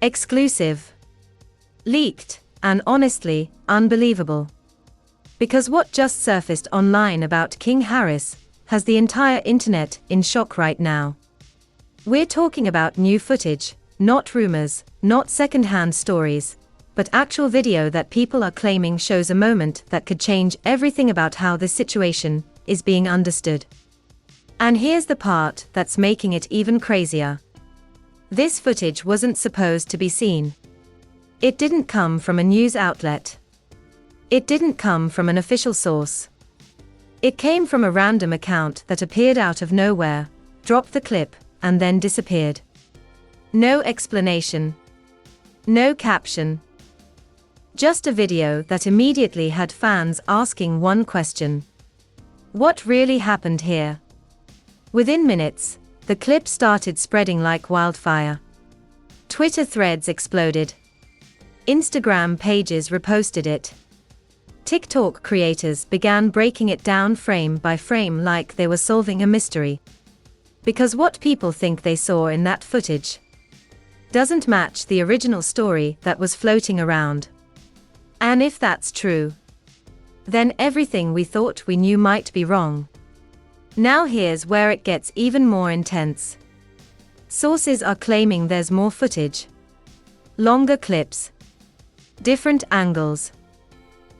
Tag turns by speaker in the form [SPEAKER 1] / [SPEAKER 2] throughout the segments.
[SPEAKER 1] Exclusive. Leaked, and honestly, unbelievable. Because what just surfaced online about King Harris has the entire internet in shock right now. We're talking about new footage, not rumors, not second-hand stories, but actual video that people are claiming shows a moment that could change everything about how this situation is being understood. And here's the part that's making it even crazier. This footage wasn't supposed to be seen. It didn't come from a news outlet. It didn't come from an official source. It came from a random account that appeared out of nowhere, dropped the clip, and then disappeared. No explanation. No caption. Just a video that immediately had fans asking one question. What really happened here? Within minutes, the clip started spreading like wildfire. Twitter threads exploded. Instagram pages reposted it. TikTok creators began breaking it down frame by frame like they were solving a mystery. Because what people think they saw in that footage doesn't match the original story that was floating around. And if that's true, then everything we thought we knew might be wrong. Now here's where it gets even more intense. Sources are claiming there's more footage. Longer clips. Different angles.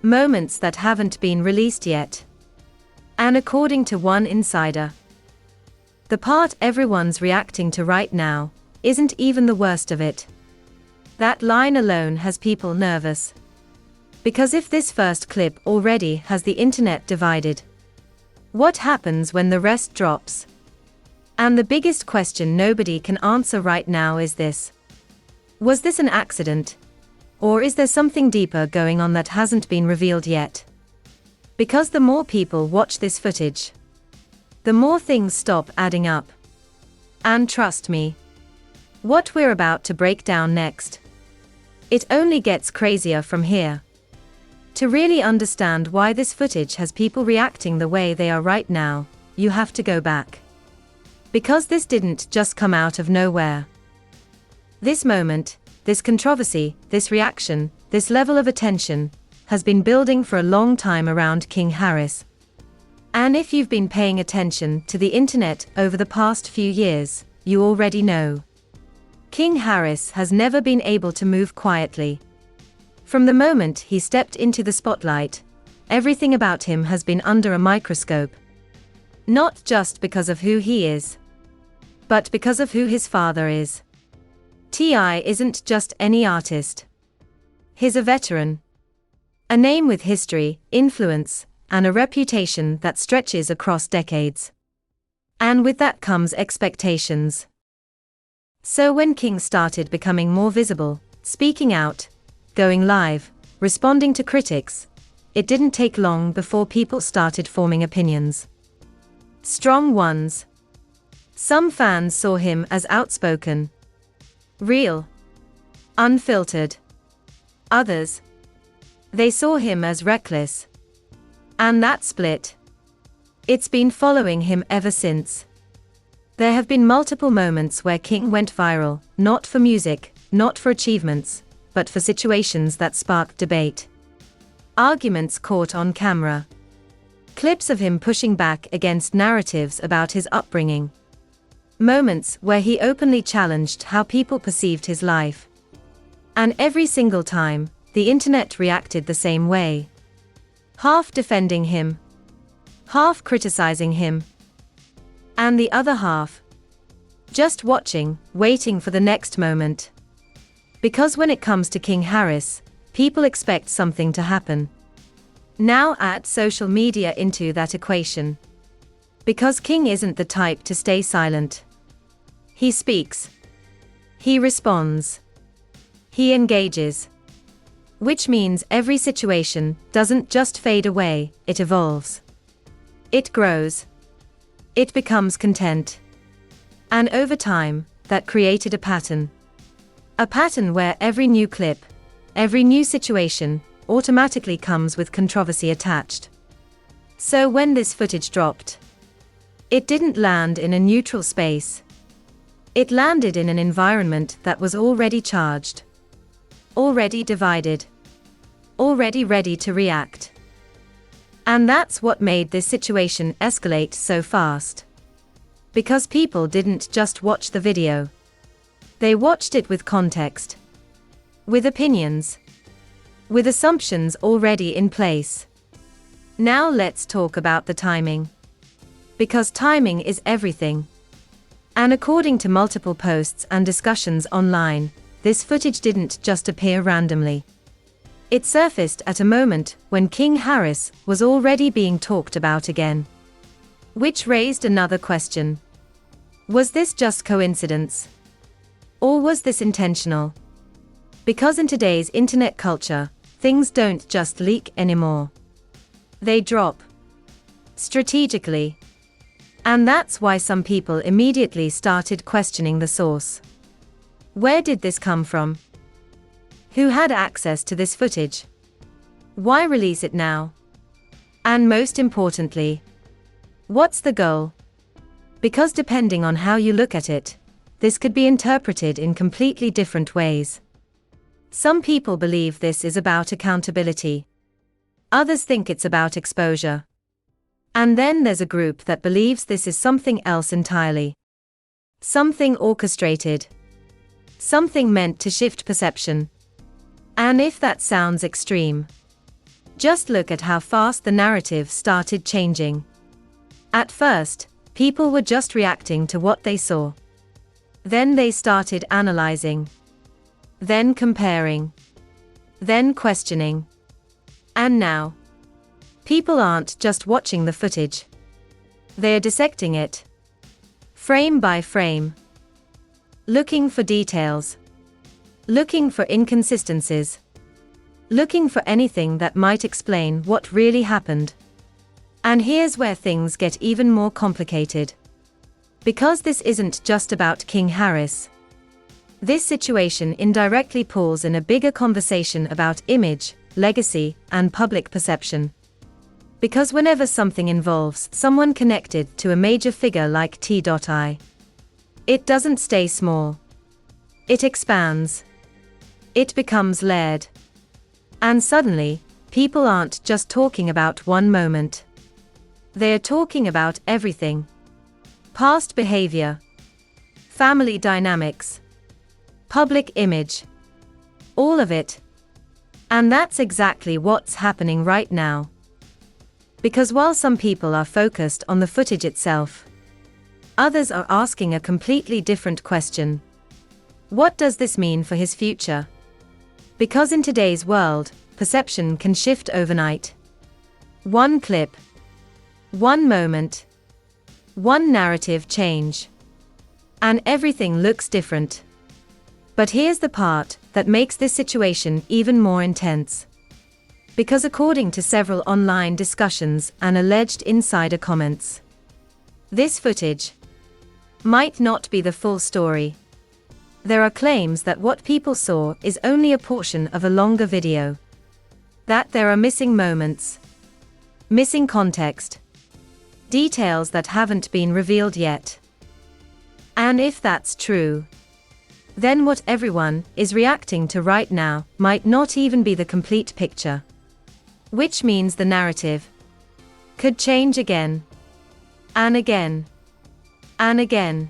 [SPEAKER 1] Moments that haven't been released yet. And according to one insider, the part everyone's reacting to right now isn't even the worst of it. That line alone has people nervous. Because if this first clip already has the internet divided, what happens when the rest drops? And the biggest question nobody can answer right now is this. Was this an accident? Or is there something deeper going on that hasn't been revealed yet? Because the more people watch this footage, the more things stop adding up. And trust me, what we're about to break down next, it only gets crazier from here. To really understand why this footage has people reacting the way they are right now, you have to go back. Because this didn't just come out of nowhere. This moment, this controversy, this reaction, this level of attention, has been building for a long time around King Harris. And if you've been paying attention to the internet over the past few years, you already know. King Harris has never been able to move quietly. From the moment he stepped into the spotlight, everything about him has been under a microscope. Not just because of who he is, but because of who his father is. T.I. isn't just any artist. He's a veteran. A name with history, influence, and a reputation that stretches across decades. And with that comes expectations. So when King started becoming more visible, speaking out, going live, responding to critics, it didn't take long before people started forming opinions. Strong ones. Some fans saw him as outspoken, real, unfiltered. Others, they saw him as reckless. And that split, it's been following him ever since. There have been multiple moments where King went viral, not for music, not for achievements, but for situations that sparked debate. Arguments caught on camera. Clips of him pushing back against narratives about his upbringing. Moments where he openly challenged how people perceived his life. And every single time, the internet reacted the same way. Half defending him, half criticizing him, and the other half just watching, waiting for the next moment. Because when it comes to King Harris, people expect something to happen. Now add social media into that equation. Because King isn't the type to stay silent. He speaks. He responds. He engages. Which means every situation doesn't just fade away, it evolves. It grows. It becomes content. And over time, that created a pattern. A pattern where every new clip, every new situation, automatically comes with controversy attached. So when this footage dropped, it didn't land in a neutral space. It landed in an environment that was already charged, already divided, already ready to react. And that's what made this situation escalate so fast. Because people didn't just watch the video. They watched it with context, with opinions, with assumptions already in place. Now let's talk about the timing. Because timing is everything. And according to multiple posts and discussions online, this footage didn't just appear randomly. It surfaced at a moment when King Harris was already being talked about again. Which raised another question. Was this just coincidence? Or was this intentional? Because in today's internet culture, things don't just leak anymore. They drop. Strategically. And that's why some people immediately started questioning the source. Where did this come from? Who had access to this footage? Why release it now? And most importantly, what's the goal? Because depending on how you look at it, this could be interpreted in completely different ways. Some people believe this is about accountability. Others think it's about exposure. And then there's a group that believes this is something else entirely. Something orchestrated. Something meant to shift perception. And if that sounds extreme, just look at how fast the narrative started changing. At first, people were just reacting to what they saw. Then they started analyzing. Then comparing. Then questioning. And now, people aren't just watching the footage. They're dissecting it. Frame by frame. Looking for details. Looking for inconsistencies. Looking for anything that might explain what really happened. And here's where things get even more complicated. Because this isn't just about King Harris. This situation indirectly pulls in a bigger conversation about image, legacy, and public perception. Because whenever something involves someone connected to a major figure like T.I., it doesn't stay small. It expands. It becomes layered. And suddenly, people aren't just talking about one moment. They're talking about everything. Past behavior. Family dynamics. Public image. All of it. And that's exactly what's happening right now. Because while some people are focused on the footage itself, others are asking a completely different question. What does this mean for his future? Because in today's world, perception can shift overnight. One clip. One moment. One narrative change. And everything looks different. But here's the part that makes this situation even more intense. Because according to several online discussions and alleged insider comments, this footage might not be the full story. There are claims that what people saw is only a portion of a longer video. That there are missing moments, missing context, details that haven't been revealed yet. And if that's true, then what everyone is reacting to right now might not even be the complete picture. Which means the narrative could change again, and again, and again.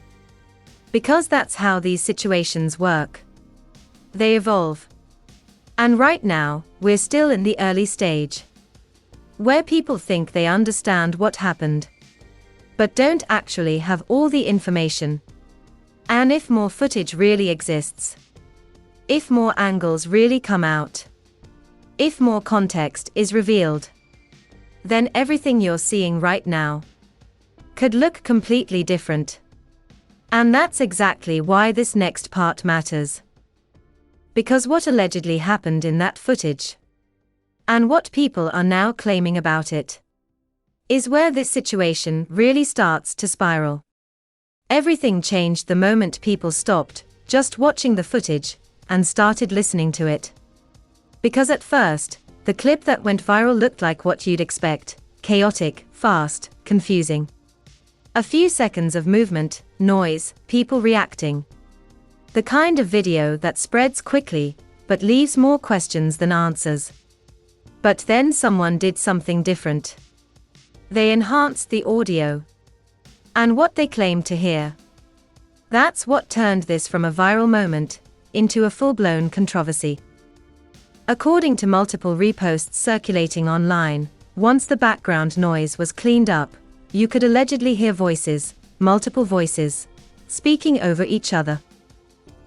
[SPEAKER 1] Because that's how these situations work. They evolve. And right now, we're still in the early stage, where people think they understand what happened, but don't actually have all the information. And if more footage really exists, if more angles really come out, if more context is revealed, then everything you're seeing right now could look completely different. And that's exactly why this next part matters. Because what allegedly happened in that footage, and what people are now claiming about it, is where this situation really starts to spiral. Everything changed the moment people stopped just watching the footage and started listening to it. Because at first, the clip that went viral looked like what you'd expect: chaotic, fast, confusing. A few seconds of movement, noise, people reacting. The kind of video that spreads quickly, but leaves more questions than answers. But then someone did something different. They enhanced the audio. And what they claimed to hear. That's what turned this from a viral moment into a full-blown controversy. According to multiple reposts circulating online, once the background noise was cleaned up, you could allegedly hear voices, multiple voices, speaking over each other.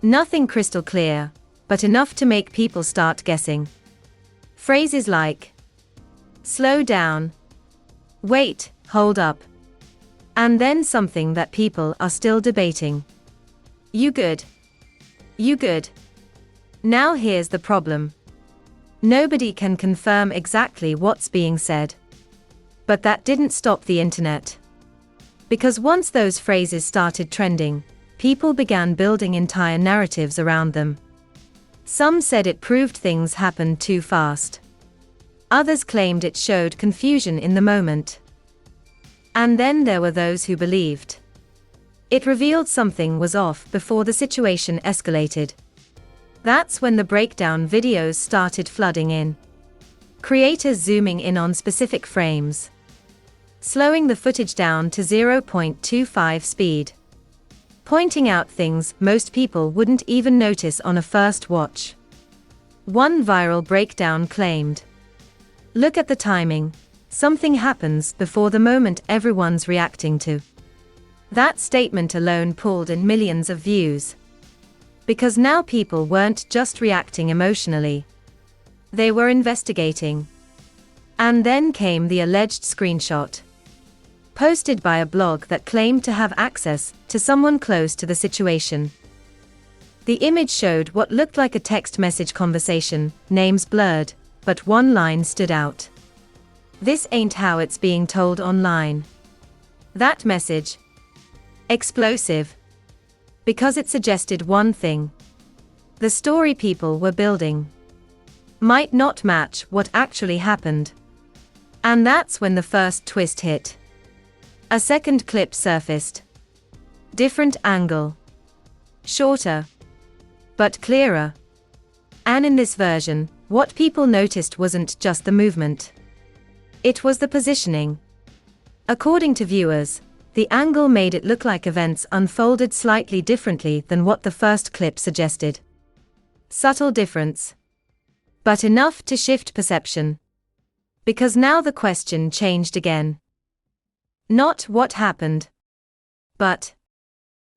[SPEAKER 1] Nothing crystal clear, but enough to make people start guessing. Phrases like, "Slow down," "Wait, hold up," and then something that people are still debating. "You good? You good?" Now here's the problem. Nobody can confirm exactly what's being said. But that didn't stop the internet. Because once those phrases started trending, people began building entire narratives around them. Some said it proved things happened too fast. Others claimed it showed confusion in the moment. And then there were those who believed it revealed something was off before the situation escalated. That's when the breakdown videos started flooding in. Creators zooming in on specific frames, slowing the footage down to 0.25 speed, pointing out things most people wouldn't even notice on a first watch. One viral breakdown claimed, "Look at the timing. Something happens before the moment everyone's reacting to." That statement alone pulled in millions of views. Because now people weren't just reacting emotionally. They were investigating. And then came the alleged screenshot, posted by a blog that claimed to have access to someone close to the situation. The image showed what looked like a text message conversation, names blurred, but one line stood out. "This ain't how it's being told online." That message, explosive, because it suggested one thing. The story people were building might not match what actually happened. And that's when the first twist hit. A second clip surfaced. Different angle. Shorter. But clearer. And in this version, what people noticed wasn't just the movement. It was the positioning. According to viewers, the angle made it look like events unfolded slightly differently than what the first clip suggested. Subtle difference. But enough to shift perception. Because now the question changed again. Not what happened, but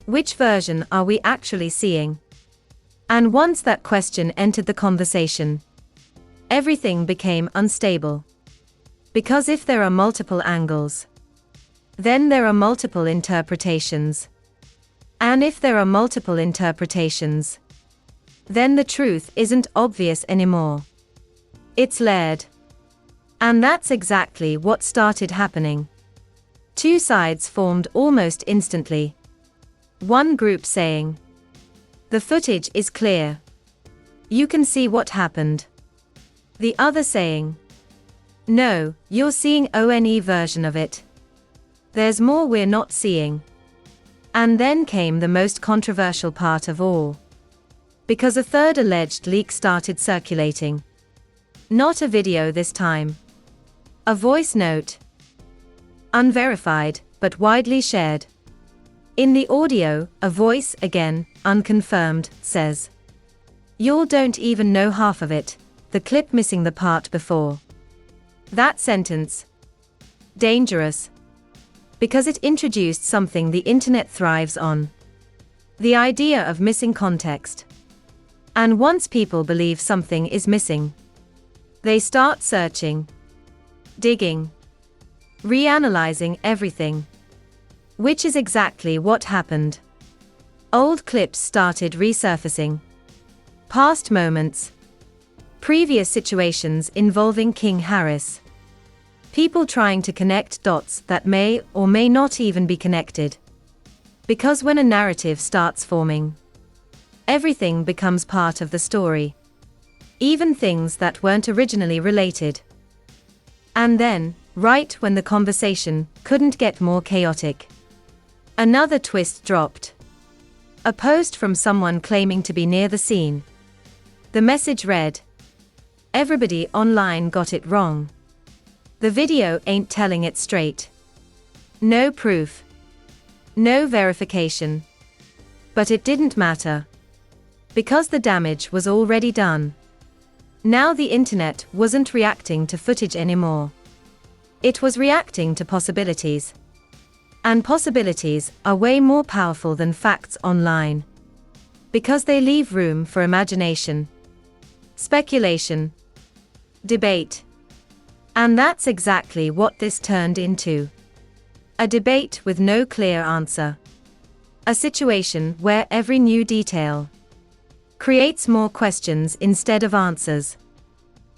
[SPEAKER 1] which version are we actually seeing? And once that question entered the conversation, everything became unstable. Because if there are multiple angles, then there are multiple interpretations. And if there are multiple interpretations, then the truth isn't obvious anymore. It's layered. And that's exactly what started happening. Two sides formed almost instantly. One group saying, "The footage is clear. You can see what happened." The other saying, "No, you're seeing one version of it. There's more we're not seeing." And then came the most controversial part of all. Because a third alleged leak started circulating. Not a video this time. A voice note. Unverified, but widely shared. In the audio, a voice, again, unconfirmed, says, "Y'all don't even know half of it, the clip missing the part before." That sentence. Dangerous. Because it introduced something the internet thrives on. The idea of missing context. And once people believe something is missing, they start searching, digging, reanalyzing everything. Which is exactly what happened. Old clips started resurfacing. Past moments. Previous situations involving King Harris. People trying to connect dots that may or may not even be connected. Because when a narrative starts forming, everything becomes part of the story. Even things that weren't originally related. And then, right when the conversation couldn't get more chaotic, Another twist dropped. A post from someone claiming to be near the scene. The message read, "Everybody online got it wrong. The video ain't telling it straight. No proof. No verification." But it didn't matter. Because the damage was already done. Now the internet wasn't reacting to footage anymore. It was reacting to possibilities. And possibilities are way more powerful than facts online. Because they leave room for imagination, speculation, debate. And that's exactly what this turned into. A debate with no clear answer. A situation where every new detail creates more questions instead of answers.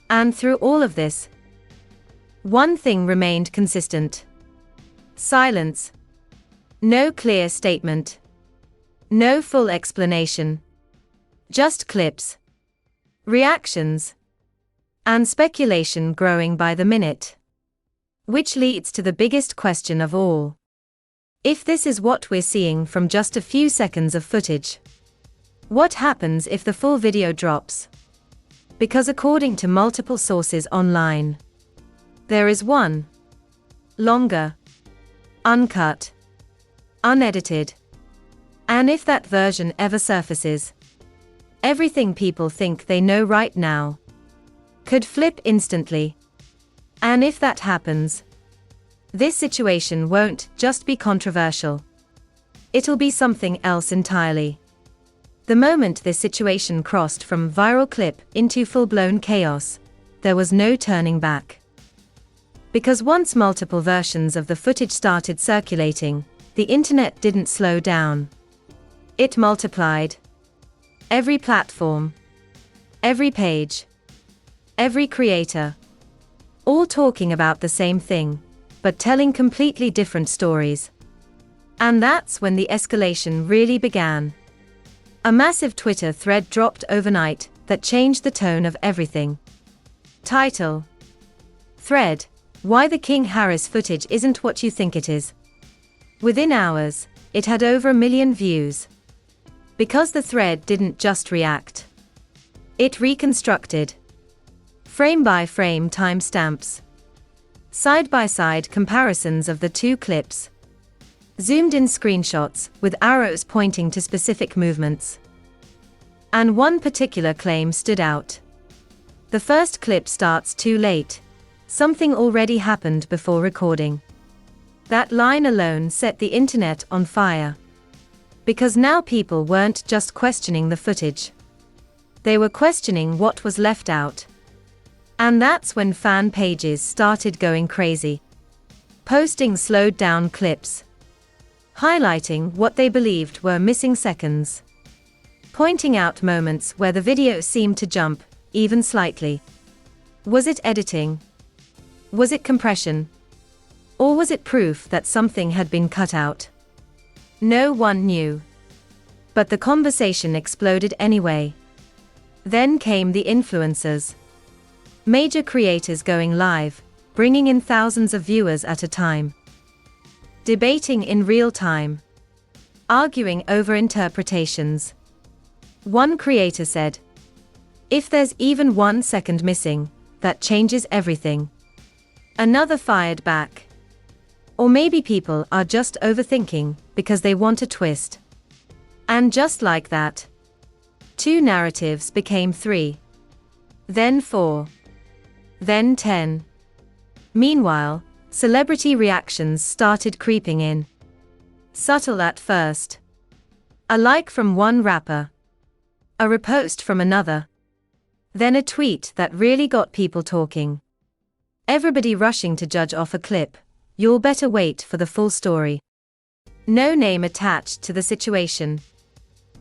[SPEAKER 1] And through all of this, one thing remained consistent. Silence. No clear statement. No full explanation. Just clips, reactions, and speculation growing by the minute. Which leads to the biggest question of all. If this is what we're seeing from just a few seconds of footage, what happens if the full video drops? Because according to multiple sources online, there is one longer, uncut, unedited. And if that version ever surfaces, everything people think they know right now could flip instantly. And if that happens, this situation won't just be controversial. It'll be something else entirely. The moment this situation crossed from viral clip into full-blown chaos, there was no turning back. Because once multiple versions of the footage started circulating, the internet didn't slow down. It multiplied. Every platform, every page, every creator, all talking about the same thing, but telling completely different stories. And that's when the escalation really began. A massive Twitter thread dropped overnight that changed the tone of everything. Title: Thread: Why the King Harris footage isn't what you think it is. Within hours, it had over 1 million views. Because the thread didn't just react. It reconstructed. Frame-by-frame timestamps. Side-by-side comparisons of the two clips. Zoomed-in screenshots with arrows pointing to specific movements. And one particular claim stood out. The first clip starts too late. Something already happened before recording. That line alone set the internet on fire. Because now people weren't just questioning the footage. They were questioning what was left out. And that's when fan pages started going crazy. Posting slowed-down clips. Highlighting what they believed were missing seconds. Pointing out moments where the video seemed to jump, even slightly. Was it editing? Was it compression? Or was it proof that something had been cut out? No one knew. But the conversation exploded anyway. Then came the influencers. Major creators going live, bringing in thousands of viewers at a time. Debating in real time. Arguing over interpretations. One creator said, "If there's even 1 second missing, that changes everything." Another fired back. Or maybe people are just overthinking because they want a twist. And just like that, 2 narratives became 3. Then 4. Then 10. Meanwhile, celebrity reactions started creeping in. Subtle at first. A like from one rapper. A repost from another. Then a tweet that really got people talking. Everybody rushing to judge off a clip. You'll better wait for the full story. No name attached to the situation.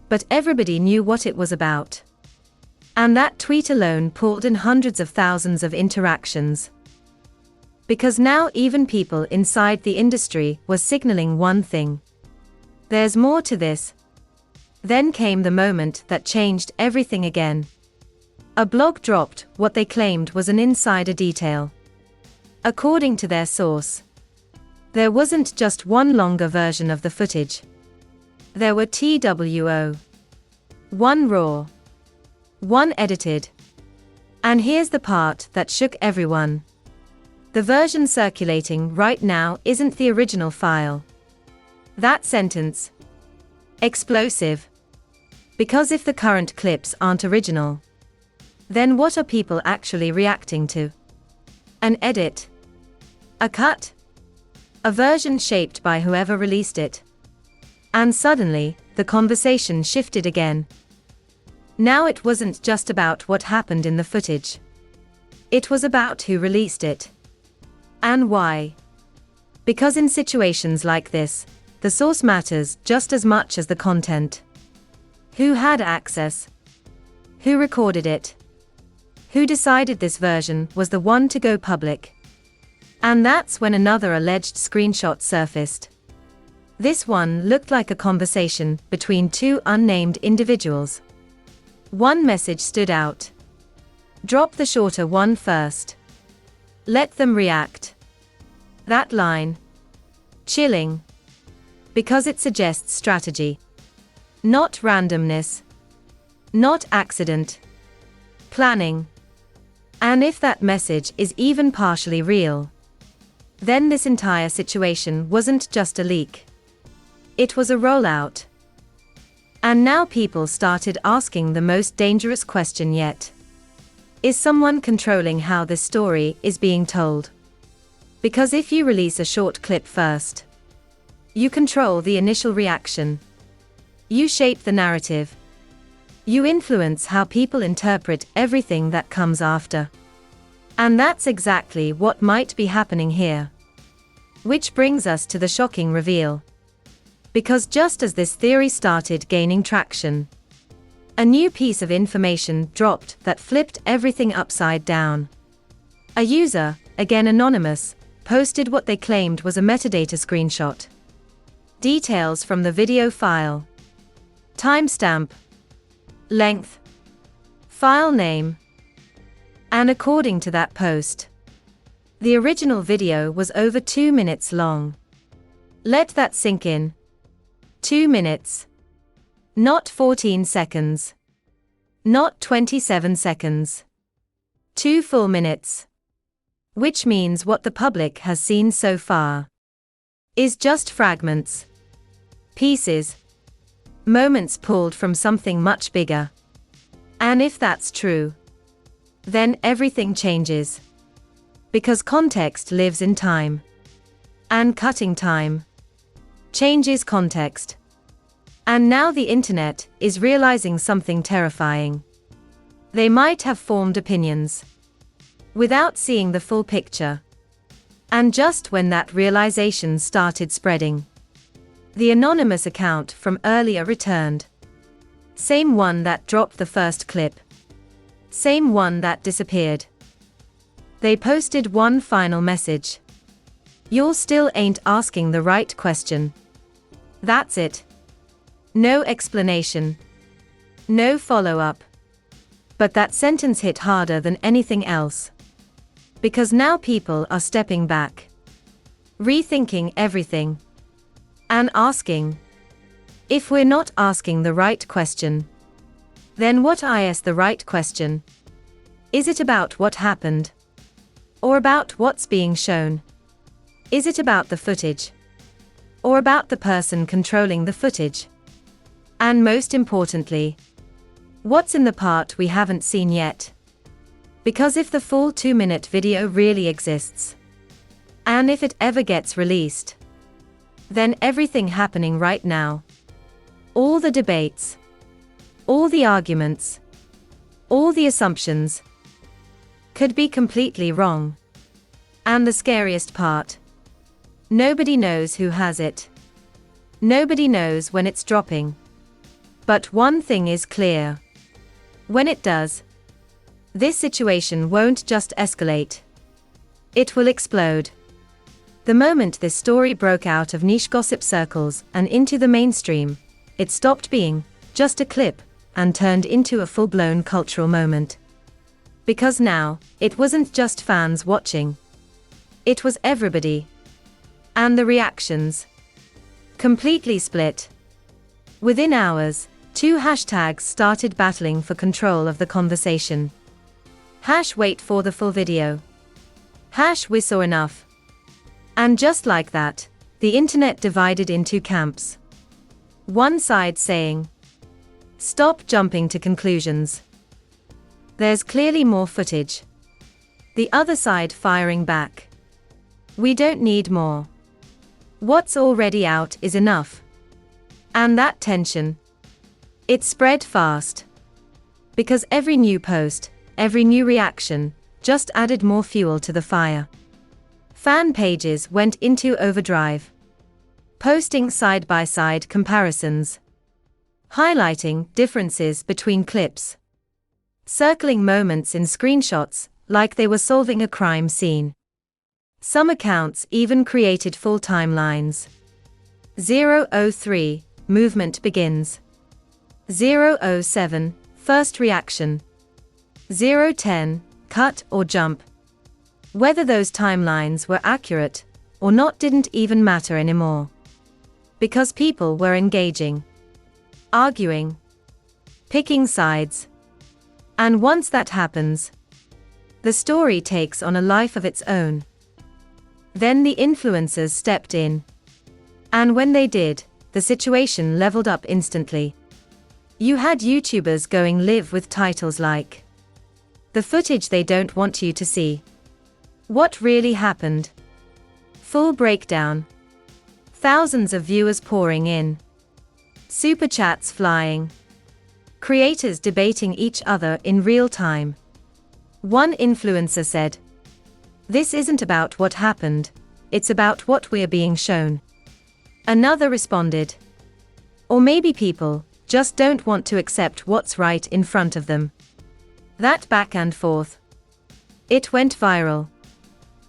[SPEAKER 1] But everybody knew what it was about. And that tweet alone pulled in hundreds of thousands of interactions. Because now even people inside the industry were signaling one thing. There's more to this. Then came the moment that changed everything again. A blog dropped what they claimed was an insider detail. According to their source, There wasn't just one longer version of the footage. There were TWO. One raw. One edited. And here's the part that shook everyone. The version circulating right now isn't the original file. That sentence. Explosive. Because if the current clips aren't original, then what are people actually reacting to? An edit? A cut? A version shaped by whoever released it. And suddenly, the conversation shifted again. Now it wasn't just about what happened in the footage. It was about who released it. And why. Because in situations like this, the source matters just as much as the content. Who had access? Who recorded it? Who decided this version was the one to go public? And that's when another alleged screenshot surfaced. This one looked like a conversation between two unnamed individuals. One message stood out. Drop the shorter one first. Let them react. That line. Chilling. Because it suggests strategy. Not randomness. Not accident. Planning. And if that message is even partially real, then this entire situation wasn't just a leak. It was a rollout. And now people started asking the most dangerous question yet. Is someone controlling how this story is being told? Because if you release a short clip first, you control the initial reaction. You shape the narrative. You influence how people interpret everything that comes after. And that's exactly what might be happening here. Which brings us to the shocking reveal. Because just as this theory started gaining traction, a new piece of information dropped that flipped everything upside down. A user, again anonymous, posted what they claimed was a metadata screenshot. Details from the video file. Timestamp. Length. File name. And according to that post, the original video was over 2 minutes long. Let that sink in. 2 minutes. Not 14 seconds. Not 27 seconds. 2 full minutes. Which means what the public has seen so far is just fragments. Pieces. Moments pulled from something much bigger. And if that's true, then everything changes. Because context lives in time. And cutting time changes context. And now the internet is realizing something terrifying. They might have formed opinions without seeing the full picture. And just when that realization started spreading, the anonymous account from earlier returned. Same one that dropped the first clip. Same one that disappeared. They posted one final message. You still ain't asking the right question. That's it. No explanation. No follow-up. But that sentence hit harder than anything else. Because now people are stepping back. Rethinking everything. And asking. If we're not asking the right question, then what is the right question? Is it about what happened? Or about what's being shown? Is it about the footage? Or about the person controlling the footage? And most importantly, what's in the part we haven't seen yet? Because if the full 2-minute video really exists, and if it ever gets released, then everything happening right now, all the debates, all the arguments, all the assumptions, could be completely wrong. And the scariest part, nobody knows who has it. Nobody knows when it's dropping. But one thing is clear. When it does, this situation won't just escalate. It will explode. The moment this story broke out of niche gossip circles and into the mainstream, it stopped being just a clip and turned into a full-blown cultural moment. Because now, it wasn't just fans watching. It was everybody. And the reactions? Completely split. Within hours, two hashtags started battling for control of the conversation. #wait for the full video. #we saw enough. And just like that, the internet divided into camps. One side saying, "Stop jumping to conclusions. There's clearly more footage." The other side firing back, "We don't need more. What's already out is enough." And that tension, it spread fast. Because every new post, every new reaction, just added more fuel to the fire. Fan pages went into overdrive, posting side-by-side comparisons, highlighting differences between clips, circling moments in screenshots like they were solving a crime scene. Some accounts even created full timelines. 003, movement begins. 007, first reaction. 010, cut or jump. Whether those timelines were accurate or not didn't even matter anymore. Because people were engaging, arguing, picking sides. And once that happens, the story takes on a life of its own. Then the influencers stepped in. And when they did, the situation leveled up instantly. You had YouTubers going live with titles like, "The footage they don't want you to see." "What really happened?" Full breakdown. Thousands of viewers pouring in. Super chats flying. Creators debating each other in real time. One influencer said, "This isn't about what happened, it's about what we're being shown." Another responded, "Or maybe people just don't want to accept what's right in front of them." That back and forth. It went viral.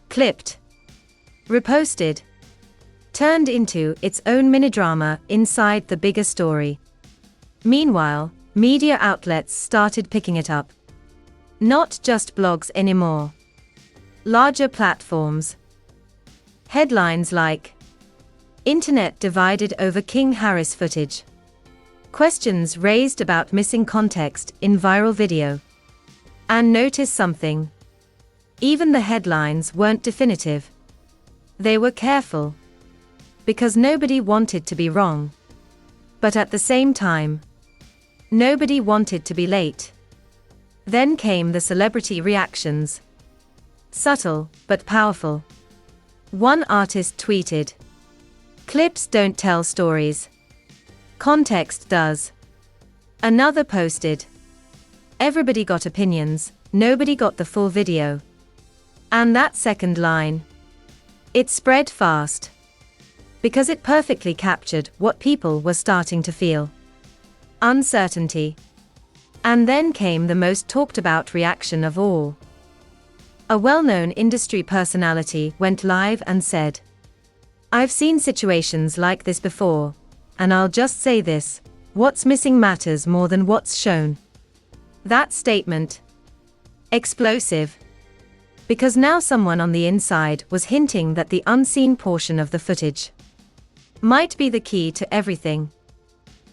[SPEAKER 1] Clipped. Reposted. Turned into its own mini-drama inside the bigger story. Meanwhile, media outlets started picking it up. Not just blogs anymore. Larger platforms. Headlines like, "Internet divided over King Harris footage." Questions raised about missing context in viral video. And notice something. Even the headlines weren't definitive. They were careful. Because nobody wanted to be wrong. But at the same time, nobody wanted to be late. Then came the celebrity reactions. Subtle, but powerful. One artist tweeted, "Clips don't tell stories. Context does." Another posted, "Everybody got opinions, nobody got the full video." And that second line, it spread fast. Because it perfectly captured what people were starting to feel. Uncertainty. And then came the most talked about reaction of all. A well-known industry personality went live and said, "I've seen situations like this before, and I'll just say this, what's missing matters more than what's shown." That statement. Explosive. Because now someone on the inside was hinting that the unseen portion of the footage might be the key to everything.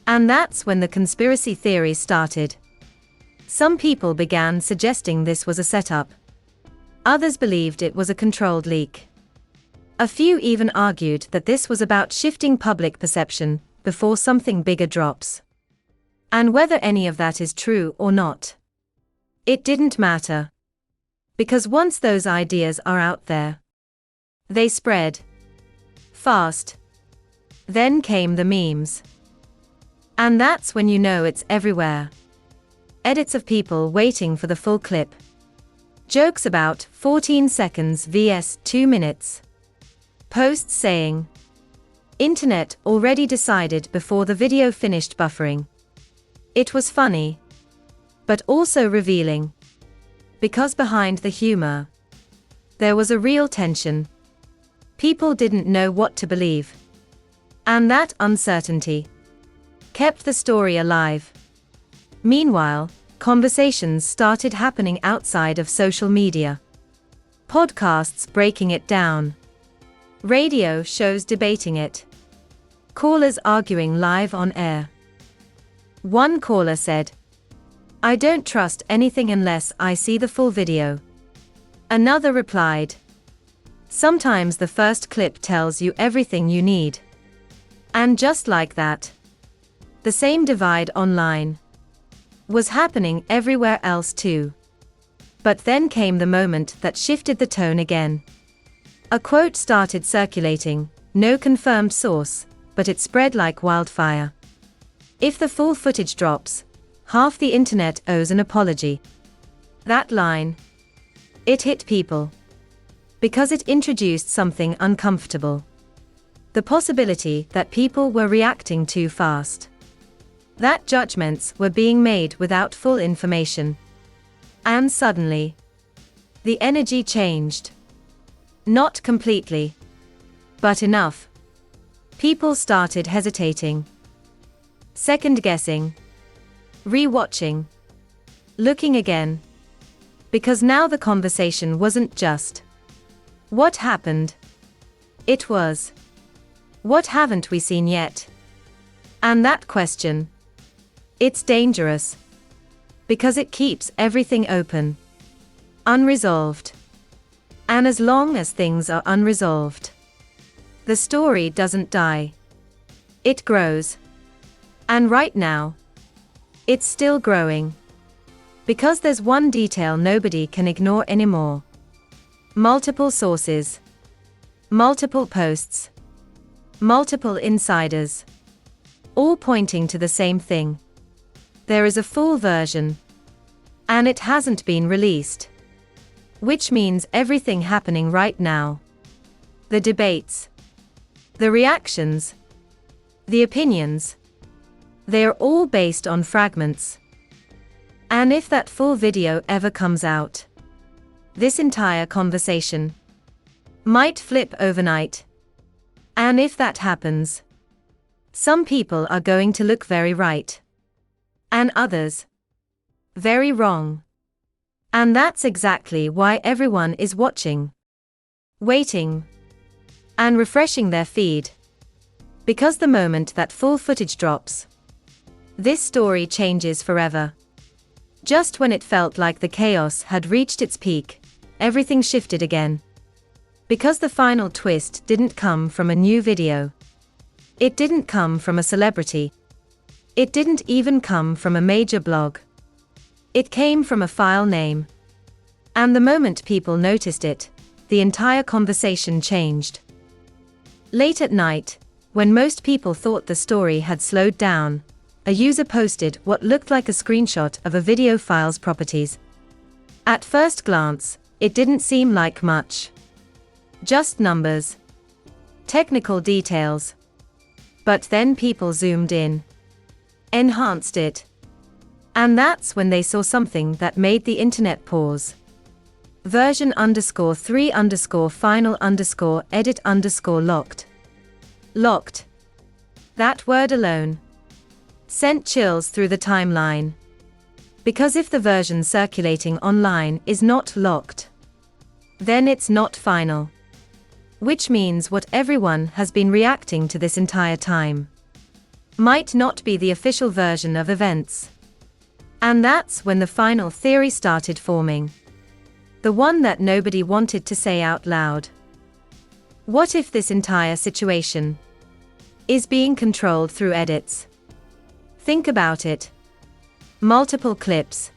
[SPEAKER 1] And that's when the conspiracy theory started. Some people began suggesting this was a setup. Others believed it was a controlled leak. A few even argued that this was about shifting public perception before something bigger drops. And whether any of that is true or not, it didn't matter. Because once those ideas are out there, they spread fast. Then came the memes. And that's when you know it's everywhere. Edits of people waiting for the full clip. Jokes about 14 seconds vs 2 minutes. Posts saying, "Internet already decided before the video finished buffering." It was funny, but also revealing. Because behind the humor, there was a real tension. People didn't know what to believe. And that uncertainty kept the story alive. Meanwhile, conversations started happening outside of social media. Podcasts breaking it down. Radio shows debating it. Callers arguing live on air. One caller said, "I don't trust anything unless I see the full video." Another replied, "Sometimes the first clip tells you everything you need." And just like that, the same divide online was happening everywhere else too. But then came the moment that shifted the tone again. A quote started circulating, no confirmed source, but it spread like wildfire. "If the full footage drops, half the internet owes an apology." That line, it hit people. Because it introduced something uncomfortable. The possibility that people were reacting too fast. That judgments were being made without full information. And suddenly, the energy changed. Not completely, but enough. People started hesitating, second-guessing, re-watching, looking again. Because now the conversation wasn't just, "What happened?" It was, "What haven't we seen yet?" And that question, it's dangerous. Because it keeps everything open, unresolved. And as long as things are unresolved, the story doesn't die. It grows. And right now, it's still growing. Because there's one detail nobody can ignore anymore. Multiple sources. Multiple posts. Multiple insiders. All pointing to the same thing. There is a full version. And it hasn't been released. Which means everything happening right now. The debates. The reactions. The opinions. They are all based on fragments. And if that full video ever comes out, this entire conversation might flip overnight. And if that happens, some people are going to look very right. And others very wrong. And that's exactly why everyone is watching, waiting, and refreshing their feed. Because the moment that full footage drops, this story changes forever. Just when it felt like the chaos had reached its peak, everything shifted again. Because the final twist didn't come from a new video. It didn't come from a celebrity. It didn't even come from a major blog. It came from a file name. And the moment people noticed it, the entire conversation changed. Late at night, when most people thought the story had slowed down, a user posted what looked like a screenshot of a video file's properties. At first glance, it didn't seem like much. Just numbers. Technical details. But then people zoomed in. Enhanced it. And that's when they saw something that made the internet pause. Version_3_final_edit_locked. Locked. That word alone sent chills through the timeline. Because if the version circulating online is not locked, then it's not final. Which means what everyone has been reacting to this entire time might not be the official version of events. And that's when the final theory started forming. The one that nobody wanted to say out loud. What if this entire situation is being controlled through edits? Think about it. Multiple clips.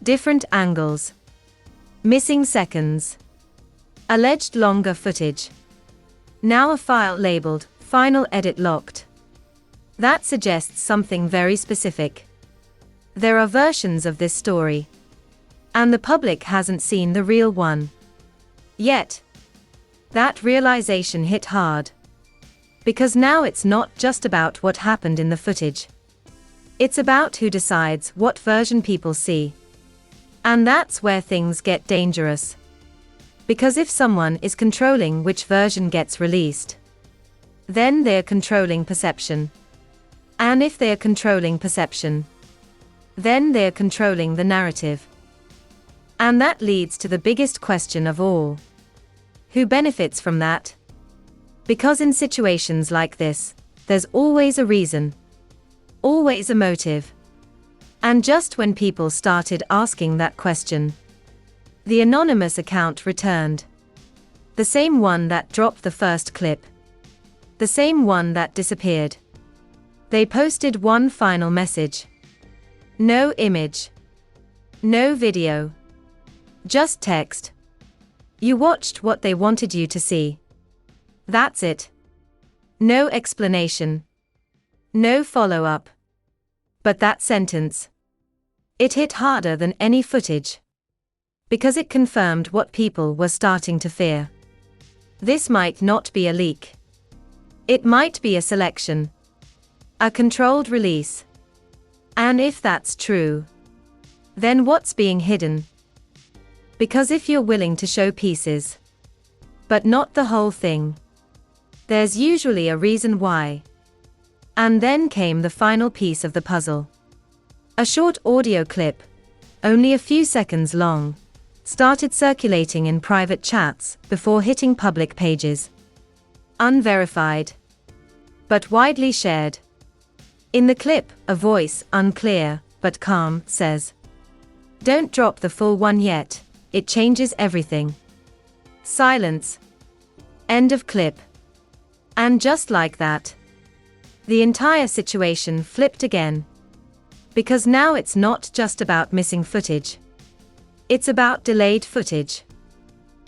[SPEAKER 1] Different angles. Missing seconds. Alleged longer footage. Now a file labeled, "Final Edit Locked." That suggests something very specific. There are versions of this story. And the public hasn't seen the real one yet. That realization hit hard. Because now it's not just about what happened in the footage. It's about who decides what version people see. And that's where things get dangerous. Because if someone is controlling which version gets released, then they're controlling perception. And if they're controlling perception, then they're controlling the narrative. And that leads to the biggest question of all. Who benefits from that? Because in situations like this, there's always a reason. Always a motive. And just when people started asking that question, the anonymous account returned. The same one that dropped the first clip. The same one that disappeared. They posted one final message. No image. No video. Just text. You watched what they wanted you to see. That's it. No explanation. No follow-up. But that sentence, it hit harder than any footage. Because it confirmed what people were starting to fear. This might not be a leak. It might be a selection. A controlled release. And if that's true, then what's being hidden? Because if you're willing to show pieces, but not the whole thing, there's usually a reason why. And then came the final piece of the puzzle. A short audio clip, only a few seconds long, started circulating in private chats before hitting public pages. Unverified, but widely shared. In the clip, a voice, unclear but calm, says, "Don't drop the full one yet, it changes everything." Silence. End of clip. And just like that, the entire situation flipped again. Because now it's not just about missing footage. It's about delayed footage.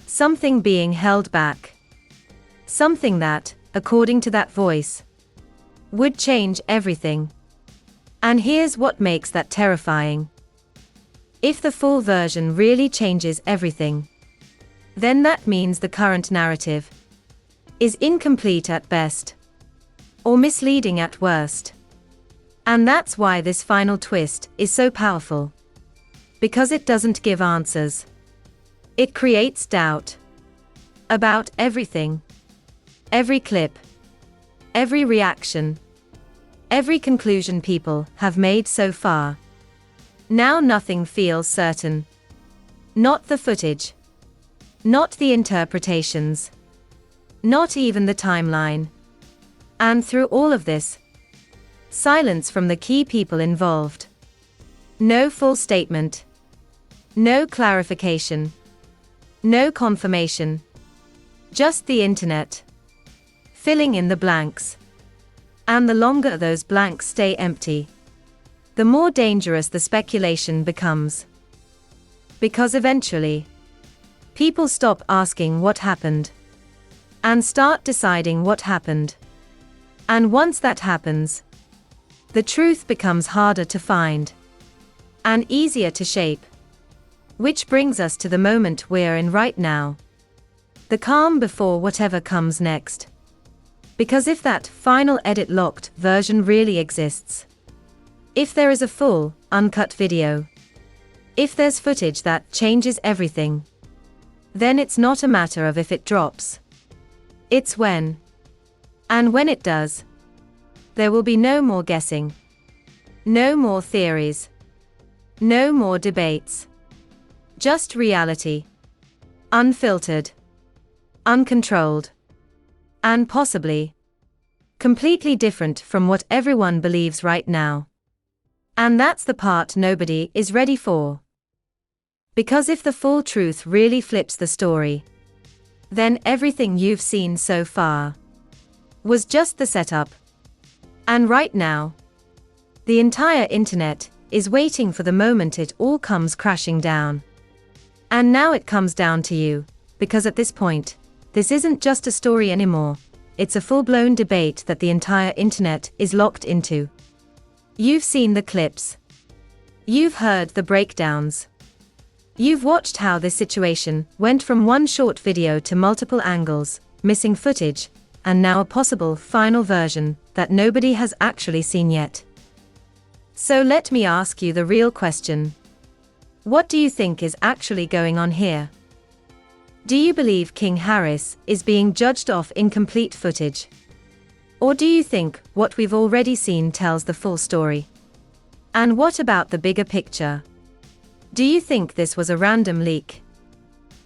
[SPEAKER 1] Something being held back. Something that, according to that voice, would change everything. And here's what makes that terrifying. If the full version really changes everything, then that means the current narrative is incomplete at best, or misleading at worst. And that's why this final twist is so powerful. Because it doesn't give answers. It creates doubt. About everything. Every clip. Every reaction. Every conclusion people have made so far. Now nothing feels certain. Not the footage. Not the interpretations. Not even the timeline. And through all of this, silence from the key people involved. No full statement. No clarification. No confirmation. Just the internet. Filling in the blanks. And the longer those blanks stay empty, the more dangerous the speculation becomes. Because eventually, people stop asking what happened, and start deciding what happened. And once that happens, the truth becomes harder to find, and easier to shape. Which brings us to the moment we're in right now. The calm before whatever comes next. Because if that final edit locked version really exists, if there is a full, uncut video, if there's footage that changes everything, then it's not a matter of if it drops. It's when. And when it does, there will be no more guessing. No more theories. No more debates. Just reality. Unfiltered. Uncontrolled. And possibly completely different from what everyone believes right now. And that's the part nobody is ready for. Because if the full truth really flips the story, then everything you've seen so far was just the setup. And right now, the entire internet is waiting for the moment it all comes crashing down. And now it comes down to you, because at this point, this isn't just a story anymore, it's a full-blown debate that the entire internet is locked into. You've seen the clips. You've heard the breakdowns. You've watched how this situation went from one short video to multiple angles, missing footage, and now a possible final version that nobody has actually seen yet. So let me ask you the real question. What do you think is actually going on here? Do you believe King Harris is being judged off incomplete footage? Or do you think what we've already seen tells the full story? And what about the bigger picture? Do you think this was a random leak?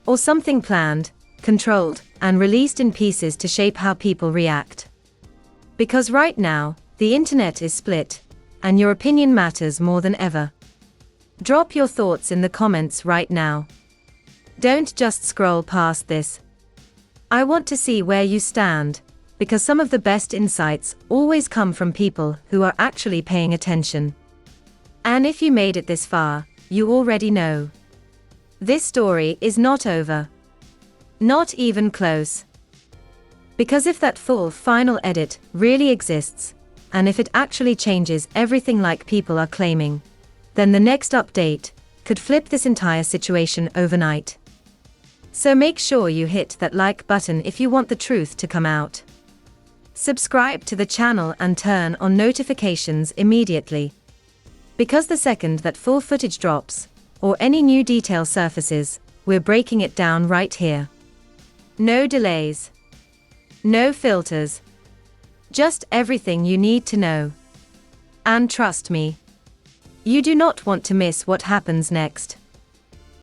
[SPEAKER 1] Or something planned, controlled, and released in pieces to shape how people react. Because right now, the internet is split, and your opinion matters more than ever. Drop your thoughts in the comments right now. Don't just scroll past this. I want to see where you stand, because some of the best insights always come from people who are actually paying attention. And if you made it this far, you already know. This story is not over. Not even close. Because if that full final edit really exists, and if it actually changes everything like people are claiming, then the next update could flip this entire situation overnight. So make sure you hit that like button if you want the truth to come out. Subscribe to the channel and turn on notifications immediately. Because the second that full footage drops, or any new detail surfaces, we're breaking it down right here. No delays. No filters. Just everything you need to know. And trust me, you do not want to miss what happens next.